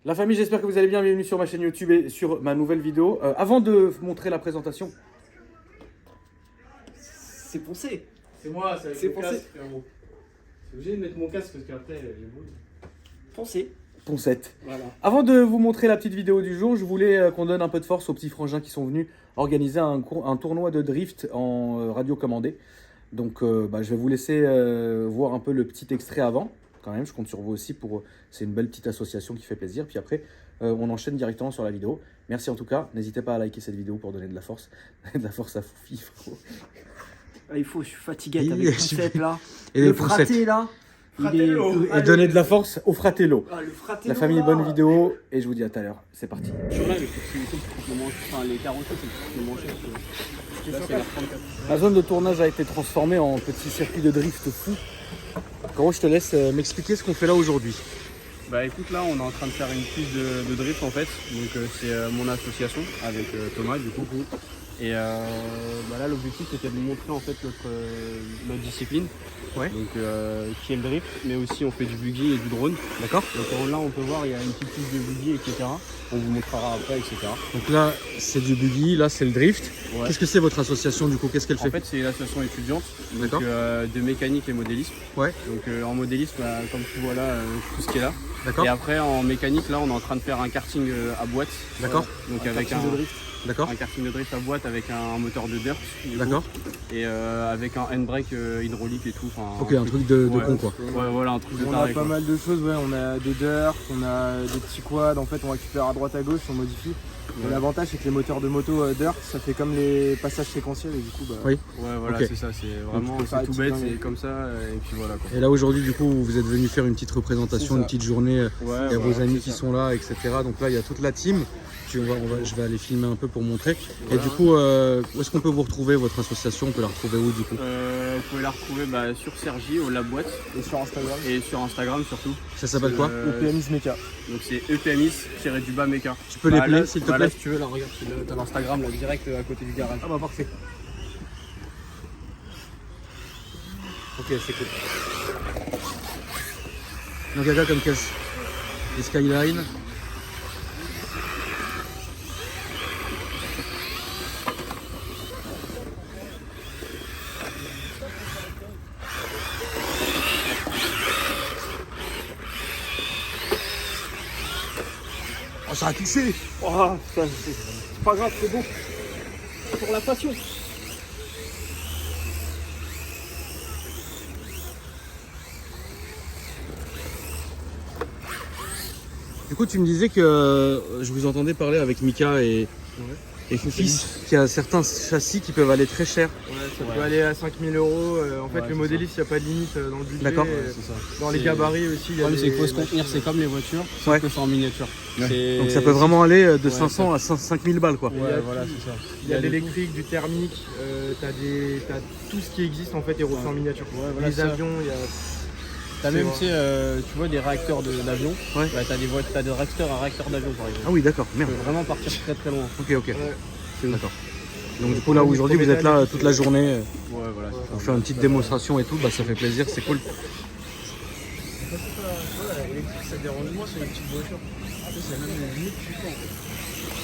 La famille, j'espère que vous allez bien. Bienvenue sur ma chaîne YouTube et sur ma nouvelle vidéo. Avant de vous montrer la présentation, C'est poncé. C'est moi, c'est avec C'est mon poncé. casque, frérot. Je suis obligé de mettre mon casque parce qu'après, j'ai beau. Poncé. Poncette. Voilà. Avant de vous montrer la petite vidéo du jour, je voulais qu'on donne un peu de force aux petits frangins qui sont venus organiser un tournoi de drift en radio commandé. Donc je vais vous laisser voir un peu le petit extrait avant. Quand même, je compte sur vous aussi pour... C'est une belle petite association qui fait plaisir. Puis après, on enchaîne directement sur la vidéo. Merci en tout cas. N'hésitez pas à liker cette vidéo pour donner de la force. De la force à Foufi, frérot. Ah, je suis fatigué avec les poussettes là. Et Le les poussettes. fraté là. Fratello. Et donner de la force au fratello. Ah, le fraté. La famille, bonne vidéo. Et je vous dis à tout à l'heure. C'est parti. Sur là, les proximités qui coûtent le moins cher. Enfin, les carottes, c'est le moins cher. Là, c'est la 34. La zone de tournage a été transformée en petit circuit de drift fou. Gros, je te laisse m'expliquer ce qu'on fait là aujourd'hui. Bah écoute, là on est en train de faire une piste de drift en fait, donc c'est mon association avec Thomas du coup. Et là l'objectif c'était de vous montrer en fait notre discipline, Ouais. donc qui est le drift, mais aussi on fait du buggy et du drone. D'accord. Donc là on peut voir il y a une petite piste de buggy etc. On vous montrera après etc. Donc là, c'est du buggy, là, c'est le drift. Ouais. Qu'est-ce que c'est votre association du coup? Qu'est-ce qu'elle En fait? fait c'est l'association étudiante D'accord. de mécanique et modélisme. Ouais. Donc en modélisme, comme tu vois là, tout ce qui est là. D'accord. Et après en mécanique là on est en train de faire un karting à boîte. D'accord. Donc avec un D'accord. karting de drift à boîte avec un moteur de dirt. du coup, D'accord. Et avec un handbrake hydraulique et tout. Ok, un truc de ouais, con quoi. Ouais, voilà, un truc de On taré, a pas quoi. mal de choses, ouais. On a des dirt, on a des petits quads. En fait, on récupère à droite à gauche, on modifie. Et Ouais. l'avantage, c'est que les moteurs de moto dirt, ça fait comme les passages séquentiels et du coup, bah. Oui. Ouais, voilà, Ok. c'est ça. C'est vraiment tu peux faire c'est tout des bête, petites c'est comme ça. Et puis voilà quoi. Et là aujourd'hui du coup vous êtes venu faire une petite représentation, C'est ça. une petite journée. Ouais, Il y a voilà, vos amis c'est qui ça. sont là, etc. Donc là il y a toute la team. Je vais aller filmer un peu pour montrer. Et du coup, où est-ce qu'on peut vous retrouver, votre association? On peut la retrouver où du coup? Vous pouvez la retrouver sur Sergi, au Lab Boîte, Et sur Instagram, et sur Instagram surtout. Ça s'appelle quoi? EPMIS Mecha. Donc c'est EPMIS-mecha. Tu peux l'épeler là, s'il te là, plaît? si tu veux, là, regarde, t'as l'Instagram là, direct à côté du garage. Ah bah parfait. Ok, c'est cool. Donc il y a quoi comme caisse? Les Skyline. Oh, ça a touché! Oh, c'est pas grave, c'est bon. Pour la passion. Du coup, tu me disais que je vous entendais parler avec Mika et Foufis, qu'il y a certains châssis qui peuvent aller très cher. Ouais, ça peut aller à 5000 euros. En fait, Ouais, le c'est modéliste, il n'y a pas de limite dans le budget. D'accord. C'est ça. Dans les C'est- gabarits aussi, il y Le a problème c'est qu'il faut se des contenir, c'est comme les voitures, sauf Ouais. que c'est en miniature. C'est- Donc ça peut vraiment aller de Ouais, 500 à 5000 balles quoi. Il y a Ouais, tout. voilà, c'est ça. Il y a de de l'électrique, du thermique, t'as tout ce qui existe en fait est refait en miniature. Ouais, voilà, les ça. avions, il y a. T'as même, C'est tu sais, tu vois des réacteurs d'avion. Ouais. Bah, t'as des réacteurs à réacteurs d'avion par exemple. Ah oui, d'accord, Tu merde. peux vraiment partir très très loin. Ok, ok. Ouais. D'accord. Donc du coup là aujourd'hui vous êtes là toute la journée Ouais, voilà. c'est pour ça. faire une petite démonstration et tout, bah ça fait plaisir, c'est cool. Ça dérange moins sur les petites voitures. C'est même limite puissant.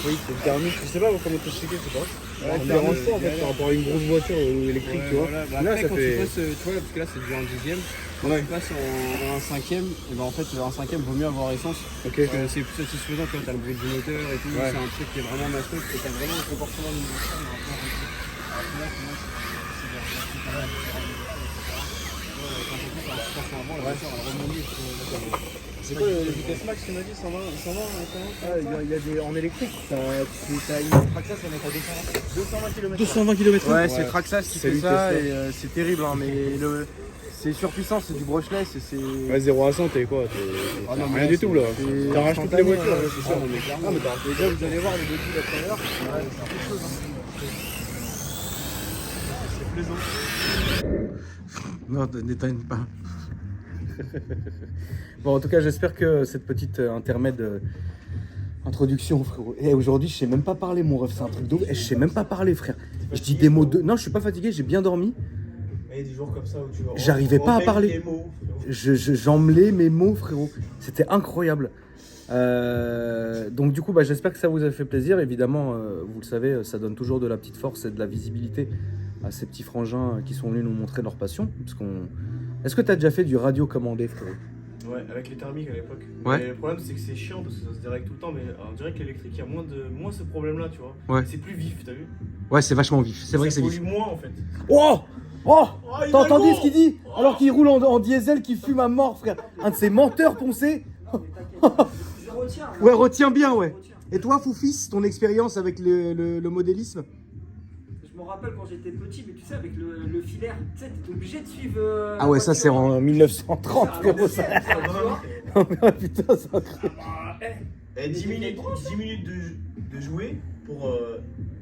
Oui, c'est le thermique, je sais pas comment t'expliquer, c'est pas. Ça me dérange pas en fait par rapport à une grosse voiture électrique, tu vois. Voilà. Bah, Là, après, ça quand fait. tu passes, tu vois, parce que là c'est déjà un dixième. Quand tu passes en un cinquième, et ben en fait un cinquième vaut mieux avoir essence. Ok. Parce que c'est plus satisfaisant quand t'as le bruit du moteur et tout. Ouais. C'est un truc qui est vraiment mastoc et t'as vraiment le comportement d'une voiture. C'est quoi le vitesse max, tu m'as dit 120, 120, 120 il y a des en électrique, t'as une Traxxas, elle est à 220 km. 220 km/h. Ouais, c'est Traxxas qui C'est fait lui, ça Tesla. et c'est terrible, hein, mais c'est surpuissant, c'est du brushless et c'est. Ouais, 0 à 100, t'es quoi? Ah non, mais Rien là, du tout là. c'est T'arraches toutes les instantané, voitures, hein. là, c'est ça. Ah, mais non, mais déjà, vous allez voir le début à travers. Ouais, c'est quelque chose. Hein. C'est plaisant. Non, n'éteigne pas. Bon, en tout cas, j'espère que cette petite intermède introduction, frérot. Et aujourd'hui, je sais même pas parler, mon ref, c'est un truc de ouf. Et je sais même pas parler, frère. Je dis des mots de. Non, je suis pas fatigué, j'ai bien dormi. Il y a des jours comme ça où tu vas. J'arrivais pas à repérer parler. tes mots. J'emmelais mes mots, frérot. C'était incroyable. Donc du coup, bah, j'espère que ça vous a fait plaisir. Évidemment, vous le savez, ça donne toujours de la petite force et de la visibilité à ces petits frangins qui sont venus nous montrer leur passion. Est-ce que tu as déjà fait du radio commandé, frérot? Ouais, avec les thermiques à l'époque. Ouais. Mais le problème, c'est que c'est chiant parce que ça se dérègle tout le temps. Mais on dirait que l'électrique, il y a moins ce problème-là, tu vois. Ouais. C'est plus vif, t'as vu? Ouais, c'est vachement vif. C'est vrai que c'est Ça vif. pollue moins en fait. Oh! Oh! il T'as est entendu con. ce qu'il dit? Alors qu'il roule en diesel, qui fume à mort, frère. Un de ces menteurs poncés. Je retiens. Ouais, retiens bien, ouais. Et toi, Foufis, ton expérience avec le modélisme? Je me rappelle quand j'étais petit, mais tu sais, avec le filaire, tu sais, t'étais obligé de suivre. Ah ouais, ça c'est en 1930, frérot, ça. Putain, ça. Et 10 minutes de jouer pour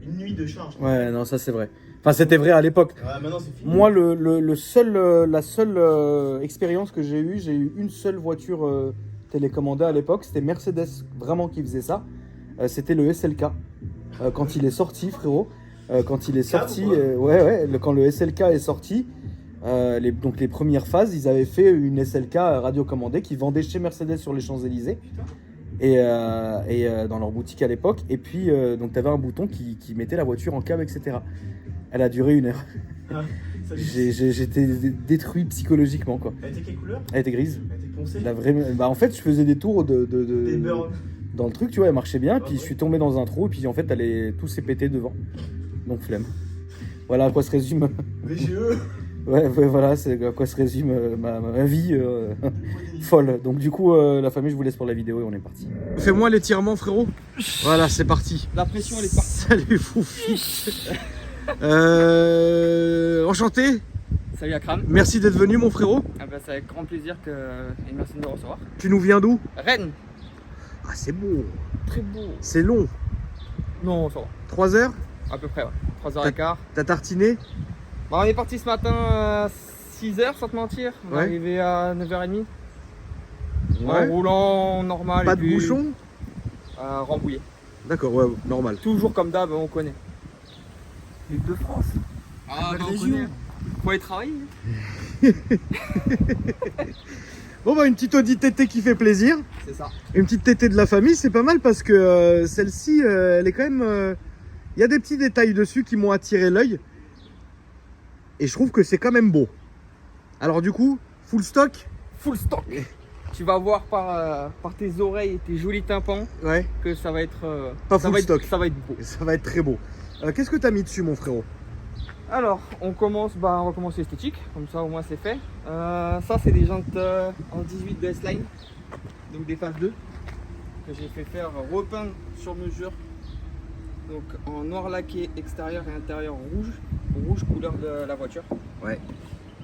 une nuit de charge. Ouais, non, ça c'est vrai. Enfin, c'était vrai à l'époque. Ouais, maintenant c'est fini. Moi, la seule expérience que j'ai eu une seule voiture télécommandée à l'époque, c'était Mercedes vraiment qui faisait ça. C'était le SLK. Quand il est sorti, frérot. Quand il est sorti, quand le SLK est sorti, donc les premières phases, ils avaient fait une SLK radiocommandée qui vendait chez Mercedes sur les Champs-Élysées et dans leur boutique à l'époque. Et puis, donc tu avais un bouton qui mettait la voiture en cab, etc. Elle a duré 1 heure. Ah, ça J'étais détruit psychologiquement, quoi. Elle était quelle couleur? Elle était grise. Elle était poncée. Bah, en fait, je faisais des tours Des burns. dans le truc, tu vois, elle marchait bien. Puis ouais. je suis tombé dans un trou, et puis en fait, tout s'est pété devant. Donc flemme. Voilà à quoi se résume. VGE. Ouais, voilà, c'est à quoi se résume ma vie folle. Donc du coup, la famille, je vous laisse pour la vidéo et on est parti. Fais-moi l'étirement, frérot. Voilà, c'est parti. La pression, elle est partie. Salut, Foufi. Enchanté. Salut Akram. Merci d'être venu, mon frérot. Ah bah, c'est avec grand plaisir et merci de me recevoir. Tu nous viens d'où? Rennes, Ah, c'est beau. très beau. C'est long. Non, ça va. 3 heures. À peu près, ouais. 3h15. T'as tartiné? Bah, on est parti ce matin à 6h, sans te mentir. On est Ouais. arrivé à 9h30. En roulant normal. Pas et de puis, bouchon? Rambouillet. D'accord, ouais, normal. Toujours comme d'hab, on connaît. L'équipe de France. Ah, bah, on connaît. Faut aller travailler. Bon bah une petite Audi TT qui fait plaisir. C'est ça. Une petite TT de la famille, c'est pas mal parce que celle-ci, elle est quand même... Il y a des petits détails dessus qui m'ont attiré l'œil. Et je trouve que c'est quand même beau. Alors du coup, full stock? Full stock. Tu vas voir par tes oreilles et tes jolis tympans Ouais, que ça va être... Pas ça full va être- stock. Ça va être beau. ça va être très beau. Qu'est-ce que t'as mis dessus, mon frérot? Alors, on va commencer esthétique, comme ça au moins c'est fait. Ça, c'est des jantes en 18 de S-Line, donc des phases 2, que j'ai fait faire repeindre sur mesure. Donc en noir laqué extérieur et intérieur rouge couleur de la voiture. Ouais.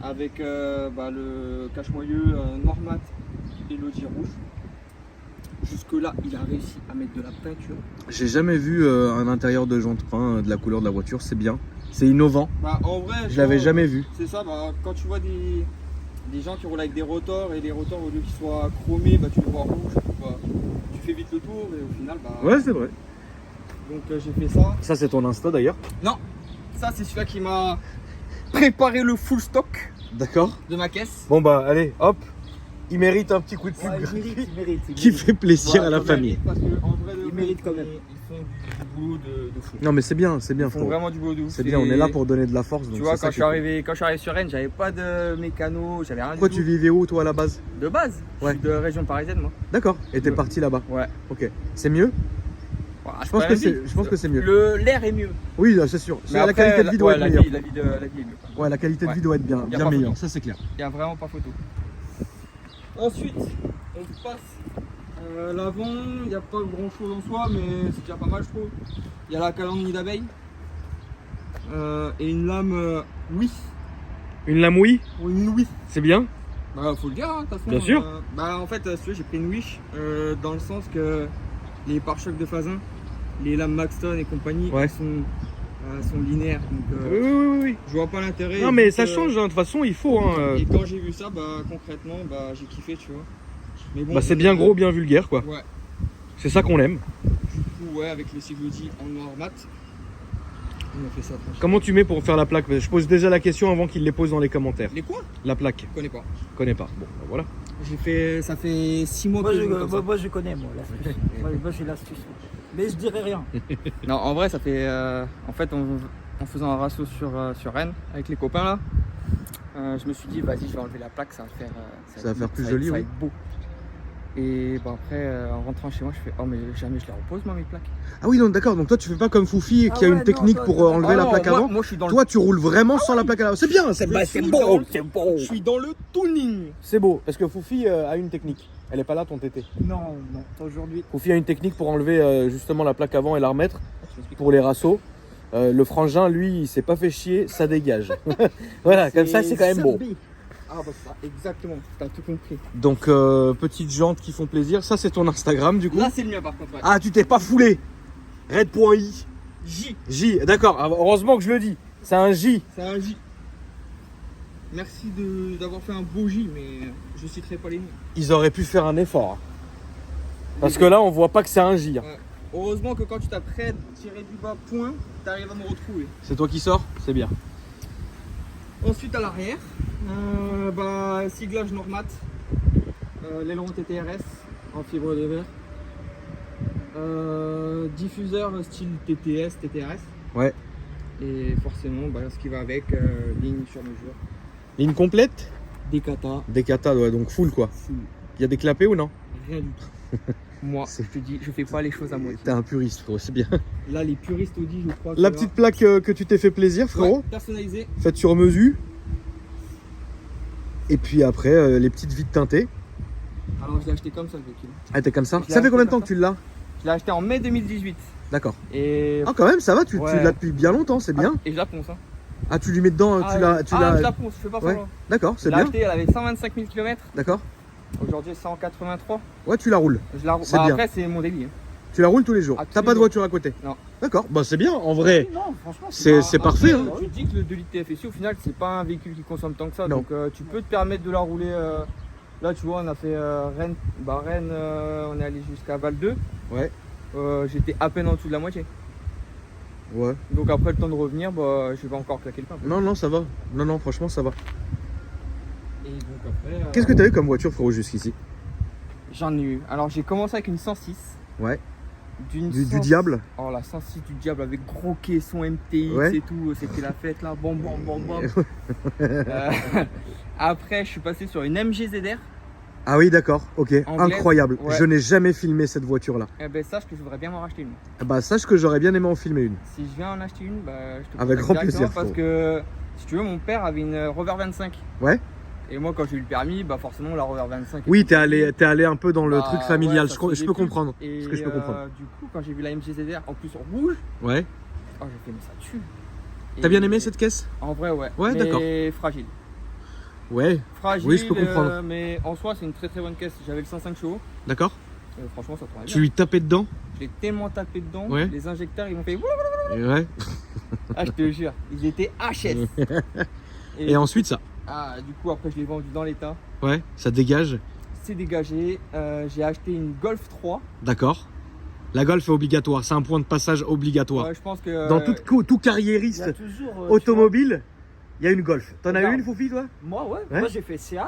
Avec le cache-moyeu noir mat et l'audi rouge. Jusque là, il a réussi à mettre de la peinture. J'ai jamais vu un intérieur de jante peint de la couleur de la voiture, c'est bien. C'est innovant. Bah, en vrai, Je l'avais jamais vu. C'est ça, quand tu vois des gens qui roulent avec des rotors et les rotors au lieu qu'ils soient chromés, tu les vois rouges, tu fais vite le tour et au final Ouais, c'est vrai. donc j'ai fait ça. Ça, c'est ton Insta d'ailleurs. Non, ça c'est celui-là qui m'a préparé le full stock D'accord. de ma caisse. Bon bah allez, hop. Il mérite un petit coup de pub Il mérite. qui fait plaisir à la Ouais, famille. parce que, en vrai, Il mérite quand même. Ils font du boulot de fou. Non mais c'est bien, Ils font frérot. vraiment du boulot de ouf. C'est bien, on est là pour donner de la force. Tu donc vois, c'est ça quand je qui suis est cool. arrivé sur Rennes, j'avais pas de mécano, j'avais rien Pourquoi du tu tout. vivais où toi à la base? De base, Ouais. je suis de région parisienne moi. D'accord. Et t'es Ouais. parti là-bas. Ouais. Ok. C'est mieux? Voilà, Je pense pas que la c'est- vie. je pense que c'est mieux. L'air est mieux. Oui, là, c'est sûr. Mais La après, qualité de vie doit être la meilleure. vie est mieux. Ouais, la qualité de Ouais. vie doit être bien, Y a bien pas meilleure. photo. Ça c'est clair. Il n'y a vraiment pas photo. Ensuite, on passe l'avant. Il n'y a pas grand chose en soi, mais c'est déjà pas mal, je trouve. Il y a la calandre d'abeille et une lame oui. Une lame oui, Ou une oui. c'est bien. Bah, faut le dire, hein, de toute façon. Bien sûr. En fait, si tu veux, j'ai pris une wish dans le sens que les pare-chocs de phase 1, les lames Maxton et compagnie, Ouais. elles sont linéaires. Donc, Oui. je vois pas l'intérêt. Non mais vu ça que- change, hein. De toute façon il faut. Hein. Et quand j'ai vu ça, concrètement, j'ai kiffé, tu vois. Mais bon, Bah, c'est bien gros, bien vulgaire quoi. Ouais. C'est ça qu'on aime. Du coup, ouais, avec le cyclodi en noir mat, on a fait ça. franchement. Comment tu mets pour faire la plaque? Je pose déjà la question avant qu'il les pose dans les commentaires. Les quoi? La plaque, Je connais pas. je connais pas. Bon, bah, voilà. Ça fait 6 mois Moi, que je, je joue comme ça. moi, je connais, moi, l'astuce. Moi, j'ai l'astuce. Mais je dirais rien. Non, en vrai, ça fait. En fait, en faisant un ratio sur Rennes avec les copains là, je me suis dit, vas-y, je vais enlever la plaque, ça va faire. Ça va faire plus ça joli, Ça va oui. être beau. Et bon, après, en rentrant chez moi, je fais, oh, mais jamais je les repose, moi, mes plaques. Ah oui, non, d'accord. Donc toi, tu fais pas comme Foufi qui a Ah une ouais, technique non, pour toi, enlever la plaque avant. Moi, je suis dans Toi, tu roules vraiment sans la plaque à l'avant. C'est bien, c'est Je bah, suis c'est dans beau, le- c'est beau. je suis dans le tuning. C'est beau, parce que Foufi a une technique. Elle est pas là, ton tété. Non, aujourd'hui. Foufi a une technique pour enlever justement la plaque avant et la remettre pour les rassos. Le frangin, lui, il s'est pas fait chier, ça dégage. Voilà, comme ça, c'est quand même beau. Serbi. Ah, bah, ça, exactement, t'as tout compris. Donc, petites jantes qui font plaisir. Ça, c'est ton Instagram, du coup. Là, c'est le mien, par contre. Ouais. Ah, tu t'es pas foulé. Red.i. J. D'accord, heureusement que je le dis. C'est un J. C'est un J. Merci d'avoir fait un beau J, mais je citerai pas les noms. Ils auraient pu faire un effort. Parce que là, on voit pas que c'est un J. Ouais. Heureusement que quand tu tapes Red, tiré du bas, point, t'arrives à me retrouver. C'est toi qui sors. C'est bien. Ensuite, à l'arrière, siglage Normat, l'aileron TTRS en fibre de verre, diffuseur style TTS, TTRS. Ouais. Et forcément, ce qui va avec, ligne sur mesure, Ligne complète. des katas, Des katas, ouais, donc full quoi. full, Il y a des clapets ou non? rien du tout. Moi, je te dis, je fais pas les choses à moitié. T'es un puriste, frérot, c'est bien. Là, les puristes Audi, je crois. La petite plaque que tu t'es fait plaisir, frérot. Ouais, personnalisée. Faite sur mesure. Et puis après, les petites vitres teintées. Alors, je l'ai acheté comme ça, le véhicule. Ah, t'es comme ça. Je l'ai Ça fait acheté combien de temps comme que tu l'as? Je l'ai acheté en mai 2018. D'accord. Et, Ah, quand même, ça va, tu Ouais. l'as depuis bien longtemps, c'est bien. et je la ponce. Hein. Ah, tu lui mets dedans, tu l'as. je la ponce, je fais pas Ouais. semblant. D'accord, Je c'est l'ai bien. acheté, elle avait 125 000 km. D'accord. Aujourd'hui, 183. Ouais, tu la roules. Je la... C'est bien. Après, c'est mon délire. Tu la roules tous les jours. Ah, tous T'as les pas de jours. voiture à côté? Non. D'accord, bah c'est bien, en vrai. Non, franchement, C'est parfait. Hein. Tu dis que le 2 litres TFSI, au final, c'est pas un véhicule qui consomme tant que ça. Non. Donc, tu peux te permettre de la rouler. Là, tu vois, on a fait Rennes. Rennes, on est allé jusqu'à Val 2. Ouais. J'étais à peine en dessous de la moitié. Ouais. Donc, après le temps de revenir, je vais encore claquer le pain. Non, non, ça va. Non, non, franchement, ça va. Et donc, après. Qu'est-ce que t'as eu comme voiture, frérot, jusqu'ici? J'en ai eu. Alors, j'ai commencé avec une 106. Ouais. Du Du diable? Oh, la 106 du diable avec gros caisson MTX Ouais. et tout. C'était la fête là. Bon. Après, je suis passé sur une MG ZR. Ah oui, d'accord, ok. Anglaise, Incroyable. ouais. Je n'ai jamais filmé cette voiture-là. Eh ben, sache que je voudrais bien m'en racheter une. Bah, sache que j'aurais bien aimé en filmer une. Si je viens en acheter une, je te Avec contacte grand directement plaisir, parce frérot. que, si tu veux, mon père avait une Rover 25. Ouais. Et moi, quand j'ai eu le permis, forcément, la Rover 25. Oui, t'es allé un peu dans le Bah, truc familial. ouais, ça je faisait peux plus. comprendre. Et Ce que je peux comprendre. du coup, quand j'ai vu la MG ZR, en plus en rouge, Ouais. oh, j'ai fait, mais ça tue. T'as Et- bien aimé cette caisse? En vrai, ouais. Ouais, mais d'accord. fragile. Ouais, Fragile, Oui, je peux comprendre. mais en soi, c'est une très très bonne caisse. J'avais le 105 chevaux. d'accord. Franchement, ça tournait bien. Tu lui tapais dedans? Je l'ai tellement tapé dedans. Ouais. Les injecteurs, ils m'ont fait. Ouais. Ah, je te jure, ils étaient HS. Et ensuite, ça? Ah, du coup, après, je l'ai vendu dans l'état. Ouais, ça dégage. C'est dégagé. J'ai acheté une Golf 3. D'accord. La Golf est obligatoire, c'est un point de passage obligatoire. Ouais, je pense que. Dans tout Il y carriériste a toujours. automobile, il y a une Golf. T'en as eu Regarde. une, Foufi, toi? Moi, ouais. Ouais. Moi, j'ai fait Seat.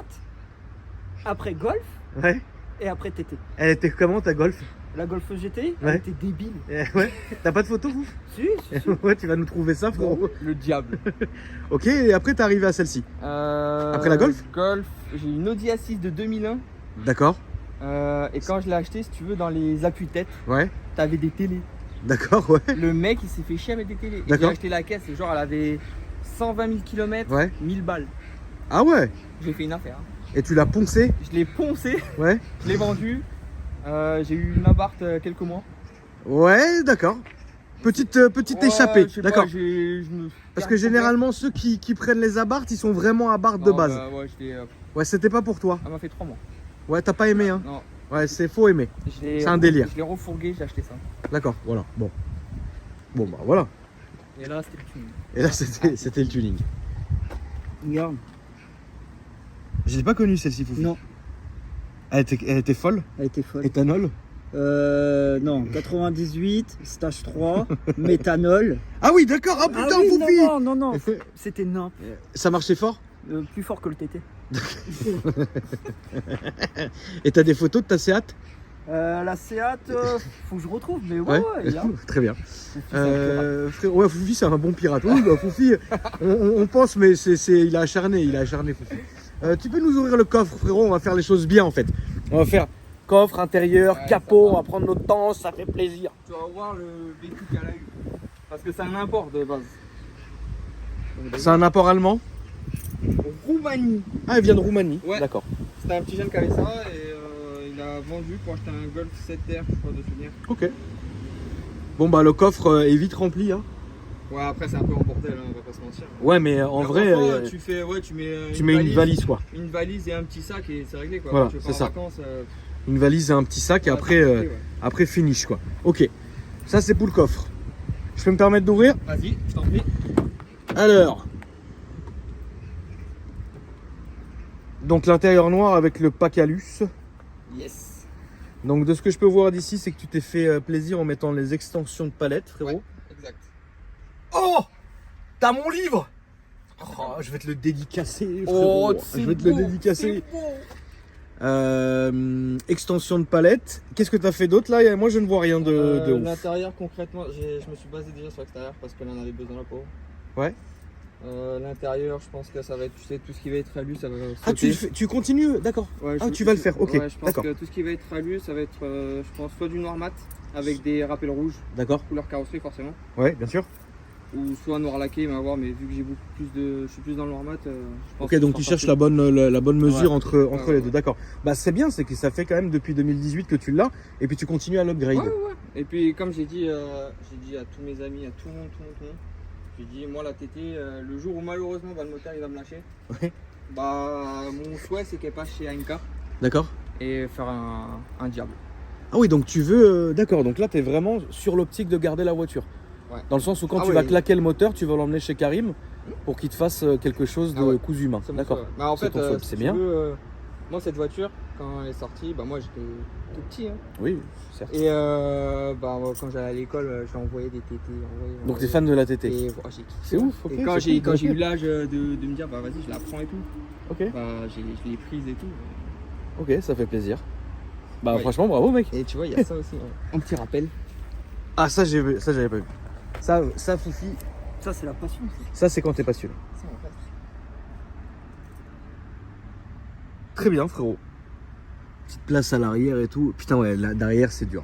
Après Golf. Ouais. Et après TT. Elle était comment, ta Golf? La Golf GTI, Ouais. elle était débile. Ouais. T'as pas de photo, vous? Si. Ouais, tu vas nous trouver ça, frérot. Le diable. Ok, et après, t'es arrivé à celle-ci. Après la Golf Golf, j'ai une Audi A6 de 2001. D'accord. Et quand je l'ai acheté, si tu veux, dans les appuis-têtes, Ouais. t'avais des télés. D'accord, ouais. Le mec, il s'est fait chier avec des télés. Et J'ai D'accord. acheté la caisse, et genre, elle avait 120 000 km, Ouais. 1000 balles. Ah ouais. J'ai fait une affaire. Hein. Et tu l'as poncé? Je l'ai poncé, Ouais. je l'ai vendu. J'ai eu une Abarth quelques mois. Ouais, d'accord. Petite Ouais, échappée, je sais d'accord. pas, je me- Parce que généralement, ceux qui prennent les Abarth, ils sont vraiment Abarth de Non, base. ouais, Ouais, c'était pas pour toi. elle m'a fait 3 mois. Ouais, t'as pas aimé, hein. Non, Ouais, c'est faux aimer. C'est un délire. Je l'ai refourgué, j'ai acheté ça. D'accord, voilà. Bon. Bon, bah voilà. Et là, c'était le tuning. Et là, c'était le tuning. Regarde. Je l'ai pas connue celle-ci, Foufi. Non, Elle était folle. elle était folle. Éthanol. Non, 98, stage 3, méthanol. Ah oui, d'accord. Ah putain, oui, Foufi. non, c'était nimp. Ça marchait fort? Plus fort que le TT. Et t'as des photos de ta Seat? La Seat, faut que je retrouve, mais ouais, il y a. Très bien. Ouais, Foufi, c'est un bon pirate. Oui, bah, Foufi, on pense, mais il a acharné, Foufi. Tu peux nous ouvrir le coffre, frérot? On va faire les choses bien, en fait. On va faire coffre, intérieur, capot, on va prendre notre temps, ça fait plaisir. Tu vas voir le véhicule qu'elle a eu. Parce que c'est un import de base. C'est un apport allemand? Roumanie. Ah, il vient de Roumanie. Ouais. D'accord. C'était un petit jeune qui avait ça et il a vendu pour acheter un Golf 7R, je crois, de souvenir. Ok. Bon, bah, le coffre est vite rempli, hein. Ouais, après c'est un peu en bordel, hein, on va pas se mentir. Ouais, mais en vrai, tu mets une valise, quoi. Une valise et un petit sac et c'est réglé quoi. Voilà, Quand tu c'est pars en ça. vacances, Une valise et un petit sac, et ouais, après, c'est compliqué, ouais. après finish, quoi. Ok. Ça, c'est pour le coffre. Je peux me permettre d'ouvrir? Vas-y, je t'en prie. Alors. Donc, l'intérieur noir avec le Pacalus. Yes. Donc, de ce que je peux voir d'ici, c'est que tu t'es fait plaisir en mettant les extensions de palette, frérot. Ouais, exact. Oh! T'as mon livre! Oh, je vais te le dédicacer, Oh, frérot. Je vais te le dédicacer. Extension de palette. Qu'est-ce que t'as fait d'autre là? Moi, je ne vois rien de ouf. L'intérieur concrètement, je me suis basé déjà sur l'extérieur parce qu'elle en avait besoin la pauvre. Ouais. L'intérieur, je pense que ça va être, tu sais, tout ce qui va être alu, ça va sauter. Ah, tu continues? D'accord. Ouais, Tu vas le faire, ok. Ouais, je pense D'accord. que tout ce qui va être alu, ça va être, je pense, soit du noir mat avec des rappels rouges, D'accord. couleur carrosserie forcément, Ouais, bien sûr. ou soit noir laqué, mais à voir, mais vu que j'ai beaucoup plus je suis plus dans le noir mat, je pense Ok, que donc je tu serai cherches parti. la bonne mesure Ouais. entre Ouais, les deux. D'accord. Bah, c'est bien, c'est que ça fait quand même depuis 2018 que tu l'as, et puis tu continues à l'upgrade. Ouais. Et puis comme j'ai dit à tous mes amis, à tout le monde, j'ai dit moi la TT, le jour où malheureusement le moteur il va me lâcher, Ouais. bah mon souhait c'est qu'elle passe chez AMK D'accord. et faire un diable. Ah oui, donc tu veux. D'accord, donc là, tu es vraiment sur l'optique de garder la voiture. Ouais. Dans le sens où quand Ah tu ouais. vas claquer le moteur, tu vas l'emmener chez Karim pour qu'il te fasse quelque chose de Ah ouais. cousu humain. C'est mon D'accord. souhait. Bah, en C'est fait, ton souhait, si c'est tu bien. veux, moi cette voiture quand elle est sortie, bah moi j'étais tout petit. Hein. Oui, certes. Et quand j'allais à l'école, j'ai envoyé des TT. Donc tu es fan de la TT. Et voilà, j'ai kiffé. C'est ouf, ok. Et quand c'est cool. j'ai eu l'âge de me dire bah vas-y je la prends et tout, Ok, bah je l'ai prise et tout. ok, ça fait plaisir. Bah Ouais. franchement, bravo mec. Et tu vois il y a ça aussi, un petit rappel. Ah ça, j'avais pas vu. Ça Foufi, Ça, c'est la passion. ça c'est quand t'es passionné. Ça, en fait. Très bien frérot. Petite place à l'arrière et tout. Putain ouais, là derrière c'est dur.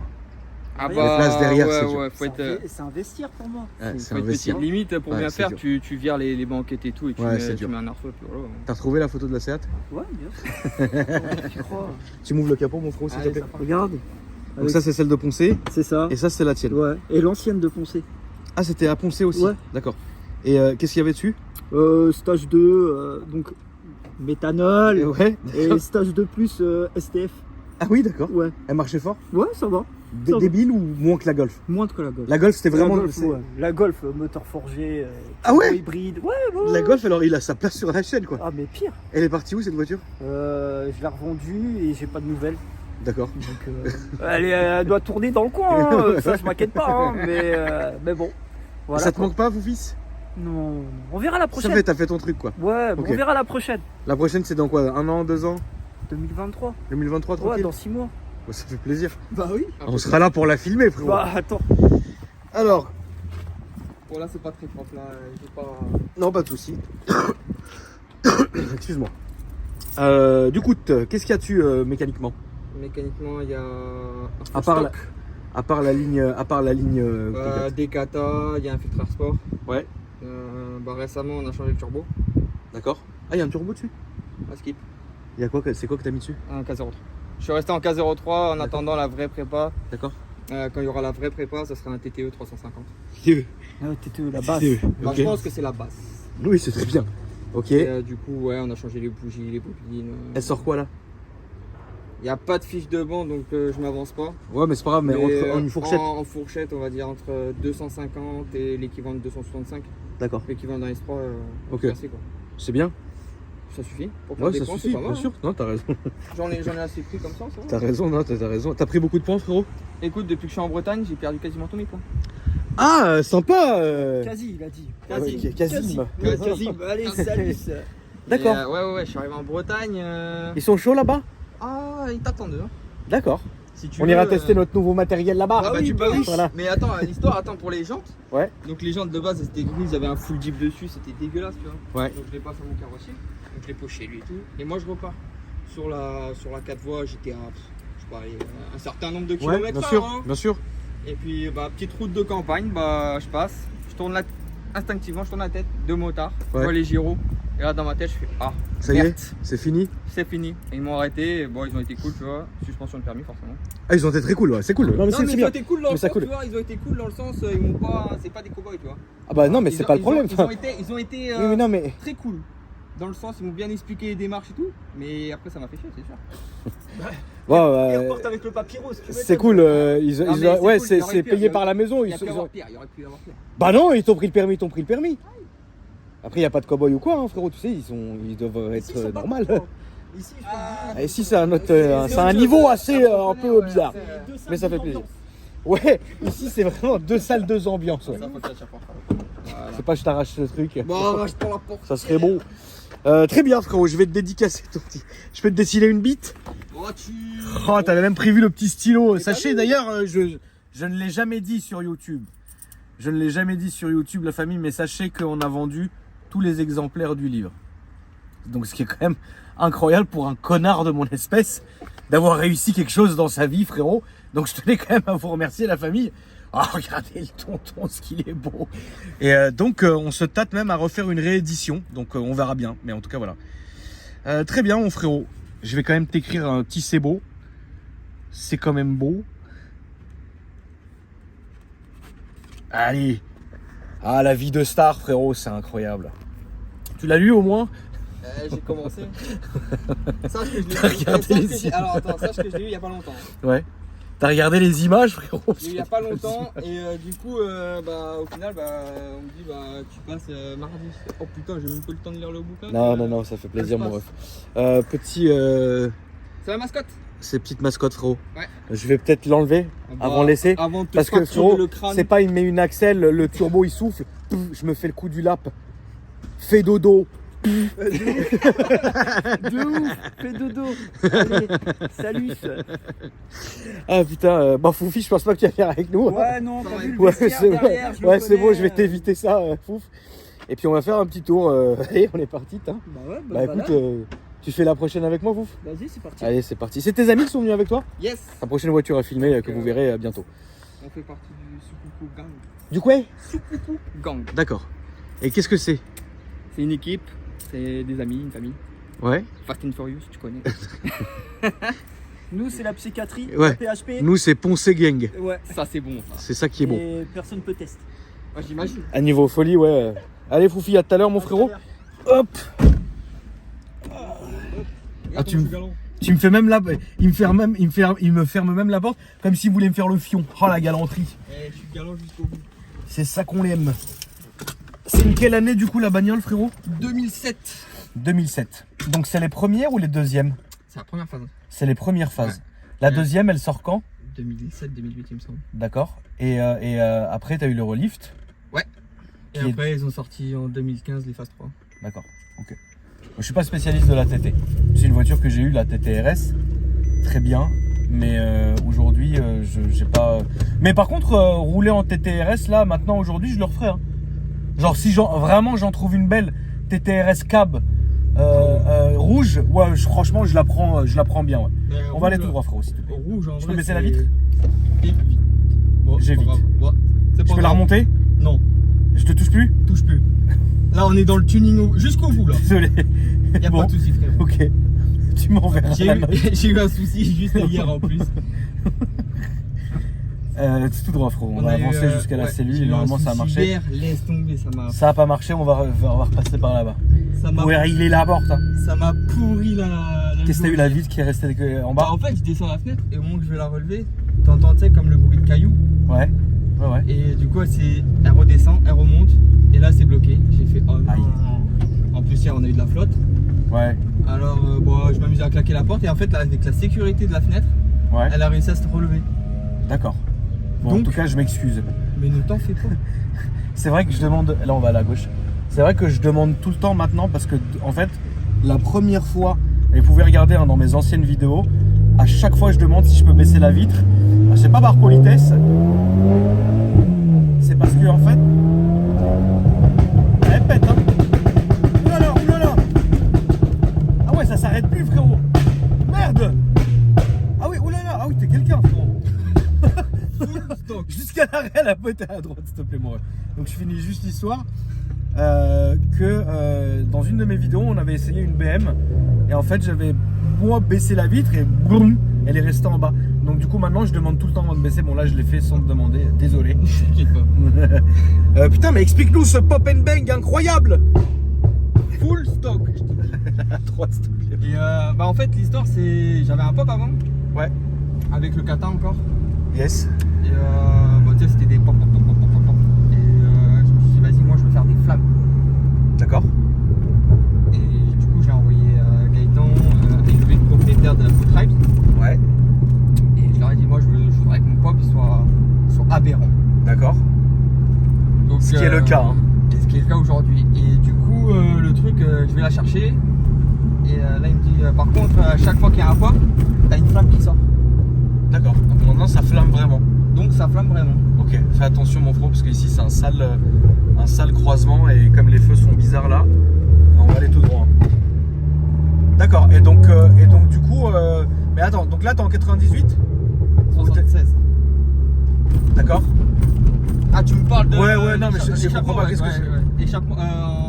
Ah Les places derrière, ouais, c'est dur. ouais, faut être, C'est un vestiaire pour moi. Ouais, faut c'est être investi. petite limite pour Ouais, bien c'est faire, dur. tu vires les banquettes et tout et tu, Ouais, c'est mets, dur. tu mets un arceau et puis voilà. T'as retrouvé la photo de la Seat? Ouais, bien sûr. Tu crois? Tu m'ouvres le capot mon frérot s'il te Allez, plaît. ça part. Regarde. Donc ça c'est celle de Poncé C'est ça. et ça c'est la tienne. Ouais. Et l'ancienne de Poncé. Ah c'était à Poncé aussi. Ouais. D'accord. Et qu'est-ce qu'il y avait dessus? Stage 2, donc méthanol. Ouais. Et stage 2 plus STF. Ah oui d'accord. Ouais. Elle marchait fort? Ouais, ça va. Ça va. Débile ou moins que la Golf? Moins que la Golf. La Golf c'était vraiment. La Golf, ouais. La Golf, moteur forgé. Ah ouais? Hybride. Ouais. La Golf alors il a sa place sur la chaîne quoi. Ah, mais pire. Elle est partie où cette voiture? Je l'ai revendue et j'ai pas de nouvelles. D'accord. Donc, elle doit tourner dans le coin. Hein. Ça, je m'inquiète pas. Hein. Mais bon. Voilà, Ça te quoi. manque pas Foufis? Non. On verra la Ça prochaine. fait, t'as fait ton truc quoi. Ouais, bon, Ok. on verra la prochaine. La prochaine c'est dans quoi? 1 an, 2 ans? 2023. 2023 Ouais, tranquille? dans 6 mois. Ouais, ça fait plaisir. Bah oui. On sera là pour la filmer frérot. Bah attends. Alors, Bon là c'est pas très propre là, j'ai pas... non pas de soucis. Excuse-moi. Du coup, qu'est-ce qu'il y a dessus mécaniquement? Mécaniquement il y a un À full part stock. À part la ligne complète. Des kata, il y a un filtre sport. Ouais. Récemment on a changé le turbo, D'accord. Ah, il y a un turbo dessus? à skip, Il y a quoi? C'est quoi que t'as mis dessus? un K03. Je suis resté en K03 en attendant la vraie prépa. D'accord. Quand il y aura la vraie prépa, ça sera un TTE 350. TTE, la base. Bah, Ok. je pense que c'est la base. Oui, c'est très bien. Ok. Et, du coup, ouais, on a changé les bougies, les bobines. Elle sort quoi là? Il n'y a pas de fiche de banc donc je m'avance pas. Ouais, mais c'est pas grave, mais en une fourchette. En fourchette, on va dire entre 250 et l'équivalent de 265. D'accord. L'équivalent d'un S3. Ok. Merci, quoi. C'est bien. Ça suffit pour faire Ouais, des ça points, suffit, c'est pas bien mal, sûr. Non, t'as raison. hein. J'en ai assez pris comme ça. va. T'as raison, non, t'as raison. T'as pris beaucoup de points, frérot? Écoute, depuis que je suis en Bretagne, j'ai perdu quasiment tous mes points. Ah, sympa. Quasi, il a dit. Ouais, Kazim. Kazim. Allez, salut. D'accord. Et, ouais, je suis arrivé en Bretagne. Ils sont chauds là-bas? Ah, ils t'attendent. Hein. D'accord. Si tu On veux, ira tester notre nouveau matériel là-bas. Ah bah tu peux, oui. Voilà. Mais attends, l'histoire, pour les jantes. Ouais. Donc les jantes de base, elles étaient grises, ils avaient un full Jeep dessus, c'était dégueulasse, tu vois. Ouais. Donc je les passe à mon carrossier, donc je les pose chez lui et tout. Et moi je repars. Sur la 4 voies, j'étais à, je sais pas, un certain nombre de Ouais, kilomètres. bien sûr, hein. bien sûr. Et puis, petite route de campagne, je passe, instinctivement, je tourne la tête, 2 motards, je vois les gyros. Et là, dans ma tête, je fais ah, Ça y merde, est, c'est fini. c'est fini. Et ils m'ont arrêté, et bon, ils ont été cool, tu vois. Suspension de permis, forcément. Ah, ils ont été très cool, ouais, c'est cool. Non, mais Non, c'est mais ils bien. ont été cool dans Mais le ça sens, cool. tu vois, ils ont été cool dans le sens, ils m'ont pas, c'est pas des cowboys, tu vois. Ah bah non, mais Ils c'est ont- pas le ils problème. ont été Oui, mais non, mais. très cool. Dans le sens, ils m'ont bien expliqué les démarches et tout, mais après ça m'a fait chier, c'est sûr. Bon, Et reporte avec le papyrus. tu c'est m'étonnes. cool. Non, mais c'est Ouais, cool, il y aurait c'est pire, payé par la maison. Il y a pu y avoir pire, il y aurait pu y avoir pire. Bah non, ils t'ont pris le permis, Après, il n'y a pas de cow-boy ou quoi, hein, frérot, tu sais, ils doivent Ici, ils être sont pas normal. contents. Ici, je te le dis. Et ici, c'est un niveau assez un peu bizarre. C'est deux salles, Mais ça fait deux plaisir. ambiances. Ouais, ici, c'est vraiment 2 salles, 2 ambiances. Ouais. Ça, faut que ça chaque fois. Voilà. C'est pas je t'arrache le truc. Bon, je prends la porte. Ça serait bon. Très bien, frérot, je vais te dédicacer ton petit. Je peux te dessiner une bite. Oh, tu. Oh, t'avais même prévu le petit stylo. Sachez d'ailleurs, je ne l'ai jamais dit sur YouTube. Je ne l'ai jamais dit sur YouTube, la famille, mais sachez qu'on a vendu tous les exemplaires du livre. Donc, ce qui est quand même incroyable pour un connard de mon espèce d'avoir réussi quelque chose dans sa vie, frérot. Donc, je tenais quand même à vous remercier, la famille. Oh, regardez le tonton, ce qu'il est beau. Et donc, on se tâte même à refaire une réédition. Donc, on verra bien. Mais en tout cas, voilà. Très bien, mon frérot. Je vais quand même t'écrire un petit c'est beau. C'est quand même beau. Allez. Ah, la vie de star, frérot, c'est incroyable. Tu l'as lu au moins? J'ai commencé. Sache que je l'ai T'as lu. regardé Sache les que j'ai- Alors attends, sache que je l'ai lu il y a pas longtemps. Ouais. T'as regardé les images, frérot? Je l'ai lu il y a pas longtemps et du coup, au final, on me dit tu passes mardi. Oh putain, j'ai même pas eu le temps de lire le bouquin. Non, ça fait plaisir, Ça se mon ref. Petit. C'est la mascotte. Ces petites mascottes, frérot. Ouais. Je vais peut-être l'enlever avant de laisser. Avant de te Parce que, fracturer frérot, le crâne. c'est pas il met une axelle, le turbo il souffle, pouf, je me fais le coup du lap. Fais dodo. De ouf, fais dodo. Allez, salut. Ah putain, bah Foufi, je pense pas que tu vas faire avec nous. Ouais, non, t'as vu le Ouais, vestiaire c'est derrière, je le ouais, c'est bon, connais, je vais t'éviter ça, Fouf. Et puis on va faire un petit tour. Allez, on est parti, hein. Bah ouais, Bah écoute, tu fais la prochaine avec moi, Fouf? vas-y, c'est parti. Allez, c'est parti. C'est tes amis qui sont venus avec toi? Yes. La prochaine voiture à filmer que vous verrez bientôt. On fait partie du Sukuku Gang. Du quoi? Sukuku Gang. D'accord. Et qu'est-ce que c'est? C'est une équipe, c'est des amis, une famille. Ouais. Fast and Furious, tu connais. Nous, c'est la psychiatrie, Ouais. la PHP. Nous, c'est Ponce Gang. Ouais. Ça c'est bon ça. C'est ça qui est bon. Et personne peut tester. Moi j'imagine. À niveau folie, ouais. Allez, Foufi, à tout à l'heure, mon frérot. Hop. Ah, tu me fais même la. Il me ferme même la porte comme s'il voulait me faire le fion. Oh la galanterie. Je suis galant jusqu'au bout. C'est ça qu'on l'aime. C'est une quelle année du coup la bagnole, frérot? 2007. 2007. Donc c'est les premières ou les deuxièmes? C'est la première phase. C'est les premières phases. La deuxième, elle sort quand? 2007-2008 il me semble. D'accord. Et après, t'as eu le relift. Et Qui est- après ils ont sorti en 2015 les phases 3. D'accord. Ok. Je suis pas spécialiste de la TT. C'est une voiture que j'ai eue, la TTRS. Très bien. Mais aujourd'hui, j'ai pas. Mais par contre, rouler en TTRS là, maintenant aujourd'hui, je le referai. Hein. Genre si vraiment j'en trouve une belle TTRS cab rouge, ouais, franchement, je la prends bien. Ouais. On va aller tout droit, frérot, s'il te plaît. Rouge en Je vrai, peux baisser la c'est- vitre? Vite. Bon, J'ai c'est pas vite. grave. Bon, c'est pas Je peux la grave. remonter? Non, Je te touche plus? touche plus. Là on est dans le tuning jusqu'au bout là. Désolé. Y a Bon. pas de soucis frère. Ok. Tu m'enverras J'ai la eu, note. j'ai eu un souci juste hier en plus. C'est tout droit, frérot. On va a eu, avancer jusqu'à la ouais, cellule j'ai et eu un normalement ça a souci marché. hier, laisse tomber, Ça a pas marché, on va repasser par là-bas. ça Vous m'a pouvez régler la porte. Hein. ça m'a pourri la Qu'est-ce que t'as eu journée. la vitre qui est restée en Bah bas? en fait je descends la fenêtre et au moment que je vais la relever, t'entends tu sais comme le bruit de cailloux. Ouais. Ouais. Et du coup elle redescend, elle remonte et là c'est bloqué. J'ai fait oh non. Aïe. En plus hier on a eu de la flotte. Ouais. Alors bon, je m'amuse à claquer la porte et en fait là, avec la sécurité de la fenêtre, Ouais. elle a réussi à se relever. D'accord. Bon, en Donc- tout cas, je m'excuse. Mais ne t'en fais pas. C'est vrai que je demande. Là, on va à la gauche. C'est vrai que je demande tout le temps maintenant parce que, en fait, la première fois, et vous pouvez regarder dans mes anciennes vidéos, à chaque fois je demande si je peux baisser la vitre. C'est pas par politesse, c'est parce que en fait, elle pète, hein. Oulala, oulala. Ah ouais, ça s'arrête plus, frérot. Merde. Ah oui, oulala, ah oui, t'es quelqu'un, frérot. Jusqu'à l'arrêt, la pote à droite, s'il te plaît, moi. Donc je finis juste l'histoire dans une de mes vidéos, on avait essayé une BM et en fait j'avais moi baissé la vitre et boum, elle est restée en bas. Donc du coup maintenant je demande tout le temps avant de baisser. Bon là je l'ai fait sans te demander, désolé. Putain mais explique-nous ce pop and bang incroyable. Full stock. Trois stocks. Et bah en fait l'histoire c'est j'avais un pop avant. Ouais. Avec le kata encore. Yes. Et bah tu sais c'était des pop. Et je me suis dit vas-y moi je veux faire des flammes. D'accord. Et du coup j'ai envoyé Gaëtan et le propriétaire de la Food Tribe. Ouais. Et je leur ai dit moi je voudrais que mon pop soit aberrant. D'accord. Donc, Ce qui est le cas. Hein. Et ce qui est le cas aujourd'hui. Et du coup le truc je vais la chercher. Et là il me dit par contre à chaque fois qu'il y a un pop, t'as une flamme qui sort. D'accord. Donc maintenant ça flamme vraiment. Donc ça flamme vraiment. Ok, fais attention mon frère parce qu'ici c'est un sale croisement et comme les feux sont bizarres là, on va aller tout droit. D'accord, et donc du coup, mais attends, donc là t'es en 98 76. D'accord. Ah tu me parles de... Ouais, non mais je comprends pas, qu'est-ce que c'est. Échappement,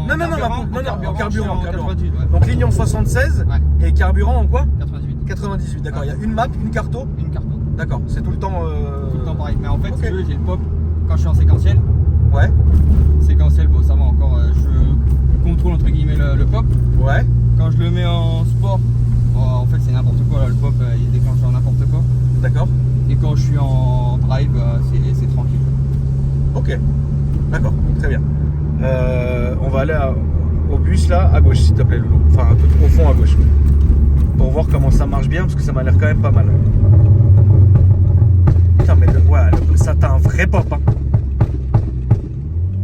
Non, en carburant. 98, ouais. Donc ligne en 76 et carburant en quoi? 98. 98, d'accord, il y a une map, une carto. Une carte. D'accord, c'est tout le temps... Tout le temps pareil. Mais en fait, Ok. si tu veux, j'ai le pop quand je suis en séquentiel. Ouais, Séquentiel, bon, ça va encore. Je contrôle entre guillemets le pop. ouais, Quand je le mets en sport, bon, en fait, c'est n'importe quoi. Là, le pop, il déclenche en n'importe quoi. d'accord. Et quand je suis en drive, c'est tranquille. Ok, d'accord, très bien. On va aller au bus là, à gauche s'il te plaît Loulou. Enfin, tout au fond à gauche. Pour voir comment ça marche bien, parce que ça m'a l'air quand même pas mal. Putain, mais ça t'a un vrai pop, hein.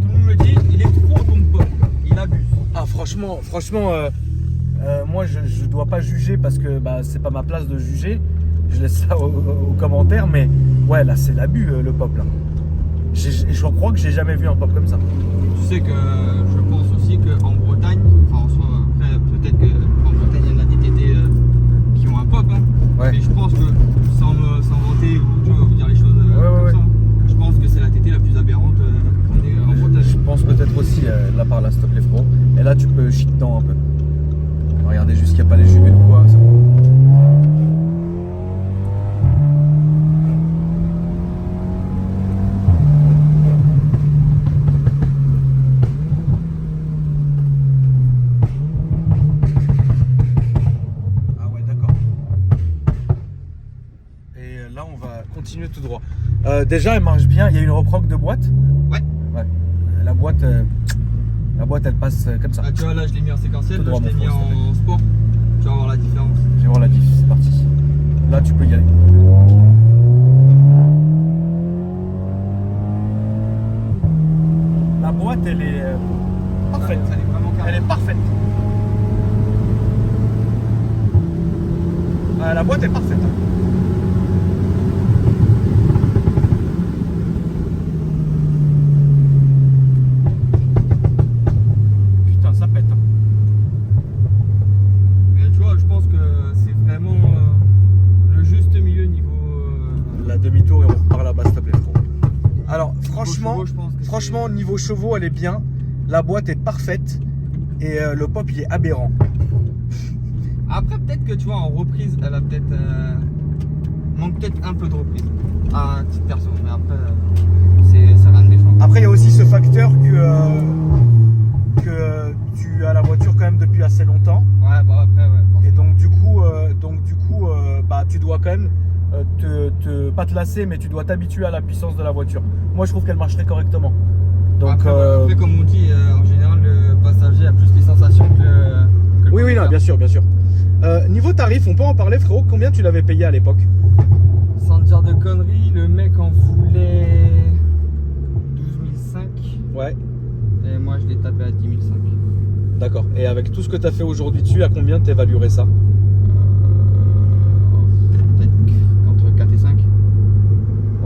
Tout le monde me dit, il est trop ton pop. Il abuse. Ah, franchement, moi je dois pas juger parce que bah, c'est pas ma place de juger. Je laisse ça aux commentaires, mais ouais, là c'est l'abus le pop là. Je crois que j'ai jamais vu un pop comme ça. Tu sais que je pense aussi qu'en Bretagne, enfin en soi, après peut-être qu'en Bretagne il y en a des TT qui ont un pop, hein. Ouais. Mais je pense que sans vanter ou tu vois, vous dire les choses comme ouais. ça, je pense que c'est la TT la plus aberrante qu'on ait en Bretagne. Je pense peut-être aussi là par là, s'il te plaît, frérot. Et là tu peux chier dedans un peu. Regardez juste qu'il n'y a pas les jumeaux ou quoi, c'est bon. Continue tout droit. Déjà, elle marche bien. Il y a une reproque de boîte. Ouais. La boîte, elle passe comme ça. Ah, tu vois, là je l'ai mis en séquentiel, Tout là droit, je l'ai mon mis frère, en sport. Tu vas voir la différence. Je vais voir la diff. C'est parti. Là, tu peux y aller. La boîte, elle est parfaite. Elle est vraiment carrée. Elle est parfaite. La boîte est parfaite. Putain, ça pète. Mais tu vois, je pense que c'est vraiment le juste milieu niveau. La demi-tour et on repart là-bas, s'il te plaît, frérot. Alors, franchement, chevaux, je pense que franchement, niveau chevaux, elle est bien. La boîte est parfaite. Et le pop, il est aberrant. Après, peut-être que tu vois, en reprise, elle a peut-être. Manque peut-être un peu de reprise. À un titre perso, mais après, ça rien de méchant. Après, il y a aussi ce facteur que tu as la voiture quand même depuis assez longtemps. Ouais, bah après, ouais. Et donc, du coup, bah, tu dois quand même pas te lasser, mais tu dois t'habituer à la puissance de la voiture. Moi, je trouve qu'elle marcherait correctement. Donc, après, comme on dit, en général, le passager a plus les sensations que le oui, conducteur. non, bien sûr, bien sûr. Niveau tarif, on peut en parler, frérot. Combien tu l'avais payé à l'époque? Sans te dire de conneries, le mec en voulait 12 500 Ouais. et moi je l'ai tapé à 10 500. D'accord. Et avec tout ce que tu as fait aujourd'hui dessus, à combien t'évaluerais ça? Peut-être entre 4 et 5.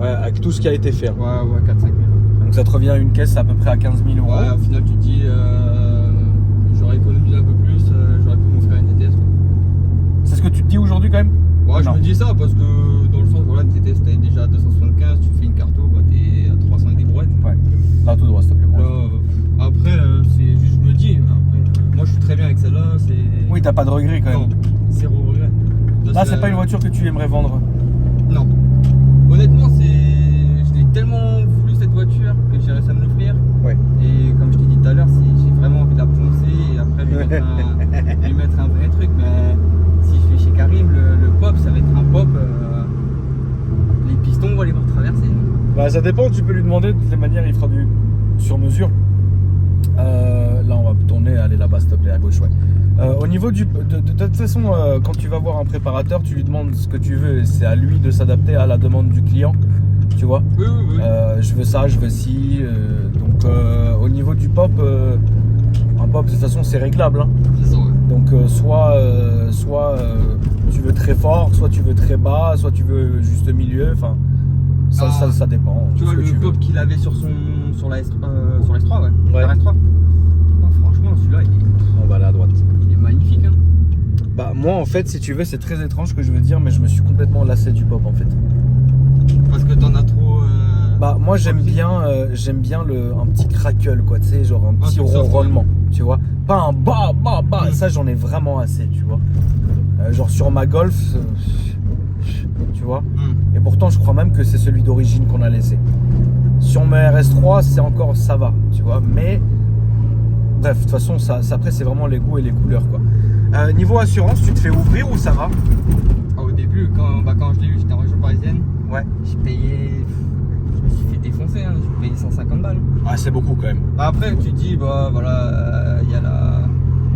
Ouais, avec tout ce qui a été fait. Hein. Ouais, 4-5 000. Donc ça te revient à une caisse à peu près à 15 000 euros. Ouais, au final, tu te dis, j'aurais économisé un peu plus, j'aurais pu m'offrir une TTS. C'est ce que tu te dis aujourd'hui quand même? Ouais, je Non. me dis ça parce que dans le sens, voilà, une TTS, t'es déjà à 275, tu fais une carto, bah, t'es à 300 et des brouettes. Ouais. Là, tout droit, s'il te plaît. Après, c'est juste, je me dis, après, moi je suis très bien avec celle-là, c'est. Oui, t'as pas de regret quand même. Non, zéro regret. Là, c'est pas une voiture que tu aimerais vendre. Non. Honnêtement, je l'ai tellement voulu cette voiture que j'ai réussi à me l'offrir. Ouais. Et comme je t'ai dit tout à l'heure, j'ai vraiment envie de la poncer et après lui mettre un vrai truc. Mais si je vais chez Karim, le pop, ça va être un pop. Les pistons, on va les voir traverser. Bah, ça dépend, tu peux lui demander. De toutes les manières, il fera du sur mesure. Là, on va tourner, aller là-bas, s'il te plaît, à gauche, ouais. Au niveau de toute façon, quand tu vas voir un préparateur, tu lui demandes ce que tu veux et c'est à lui de s'adapter à la demande du client, tu vois. Oui. Je veux ça, je veux ci. Donc, au niveau du pop, un pop, de toute façon, c'est réglable. Hein. C'est ça, ouais. Donc, soit tu veux très fort, soit tu veux très bas, soit tu veux juste milieu. Enfin, ça dépend. Tu de vois ce que le tu veux. pop qu'il avait sur la S3, ouais. Ouais. La S3. Non, franchement, celui-là, On va aller à droite. il est magnifique. Hein. Bah moi en fait si tu veux c'est très étrange ce que je veux dire mais je me suis complètement lassé du pop en fait. Parce que t'en as trop. Bah moi j'aime bien un petit crackle quoi, tu sais, genre un petit truc soft, ronronnement, tu vois. Pas un bah, ça j'en ai vraiment assez, tu vois. Genre sur ma Golf, tu vois. Et pourtant je crois même que c'est celui d'origine qu'on a laissé. Sur ma RS3 c'est encore ça va, tu vois, mais bref, de toute façon ça après c'est vraiment les goûts et les couleurs quoi. Niveau assurance, tu te fais ouvrir ou ça va? Au début, quand je l'ai eu, j'étais en région parisienne. Ouais. Je me suis fait défoncer, hein. J'ai payé 150 balles. Ah c'est beaucoup quand même. Après, tu te dis, bah voilà,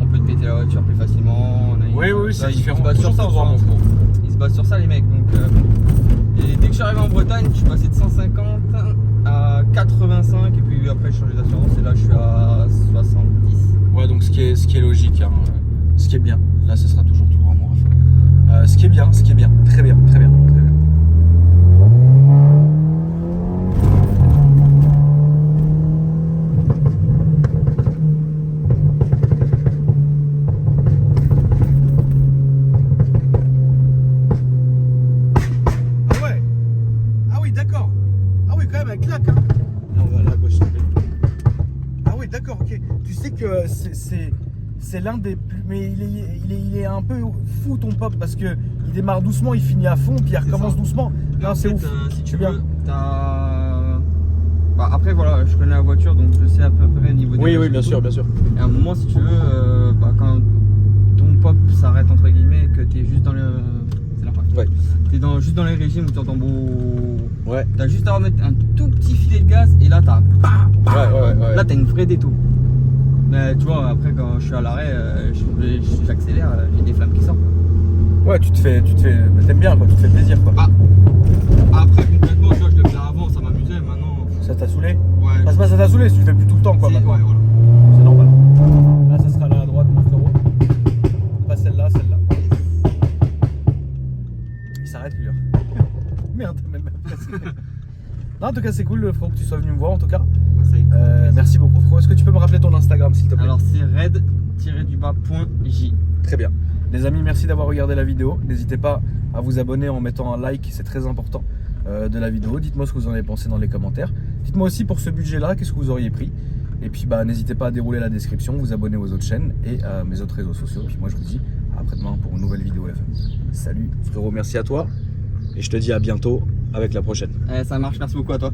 on peut te péter la voiture plus facilement. Oui, c'est là, différent. Ils se basent sur ça, Toujours mon frère. Ils se basent sur ça, les mecs. Donc, et dès que je suis arrivé en Bretagne, je suis passé de 150 à 85. Et puis après, je changé d'assurance. Et là, je suis à 70. Ouais, donc ce qui est logique, hein, ce qui est bien. Là, ce sera toujours tout droit, mon ref. Ce qui est bien, très bien. Ah ouais. Ah oui, d'accord. Ah oui, quand même, elle claque. Hein. Là, on va aller à gauche. Ah oui, d'accord, ok. Tu sais que c'est l'un des plus... Mais il est un peu fou ton pop parce que il démarre doucement, il finit à fond, puis il recommence doucement. Non, c'est ouf. Si tu bien. veux, t'as. Bah, après, voilà, je connais la voiture donc je sais à peu près le niveau des Oui, machines bien et sûr, tout. bien sûr. Et à un moment, si tu veux, quand ton pop s'arrête, entre guillemets, que t'es juste dans le. C'est la phrase. Ouais. T'es juste dans les régimes où tu entends beau. Ouais. T'as juste à remettre un tout petit filet de gaz et là, t'as. Ouais. Là, t'as une vraie détour. Mais tu vois, après, quand je suis à l'arrêt, j'accélère, j'ai des flammes qui sortent. Ouais, tu te fais... T'aimes bien, quoi, tu te fais plaisir, quoi. Après, concrètement, tu vois, je le faisais avant, ça m'amusait, maintenant. Ça t'a saoulé? Ouais. C'est pas ça t'a saoulé, tu le fais plus tout le temps, quoi, maintenant. Ouais, voilà. C'est normal. Là, ça sera là à droite, mon frérot. Pas celle-là, celle-là. Il s'arrête, lui. Merde, même. Non, en tout cas, c'est cool, frérot, que tu sois venu me voir, en tout cas. Merci beaucoup, frérot. Est-ce que tu peux me rappeler ton Instagram, s'il te plaît? Alors, c'est red-du-bas.j. Très bien. Les amis, merci d'avoir regardé la vidéo. N'hésitez pas à vous abonner en mettant un like, c'est très important de la vidéo. Dites-moi ce que vous en avez pensé dans les commentaires. Dites-moi aussi pour ce budget-là, qu'est-ce que vous auriez pris. Et puis, n'hésitez pas à dérouler la description, vous abonner aux autres chaînes et à mes autres réseaux sociaux. Puis moi, je vous dis à après-demain pour une nouvelle vidéo, la famille. Salut, frérot, merci à toi. Et je te dis à bientôt avec la prochaine. Ça marche, merci beaucoup à toi.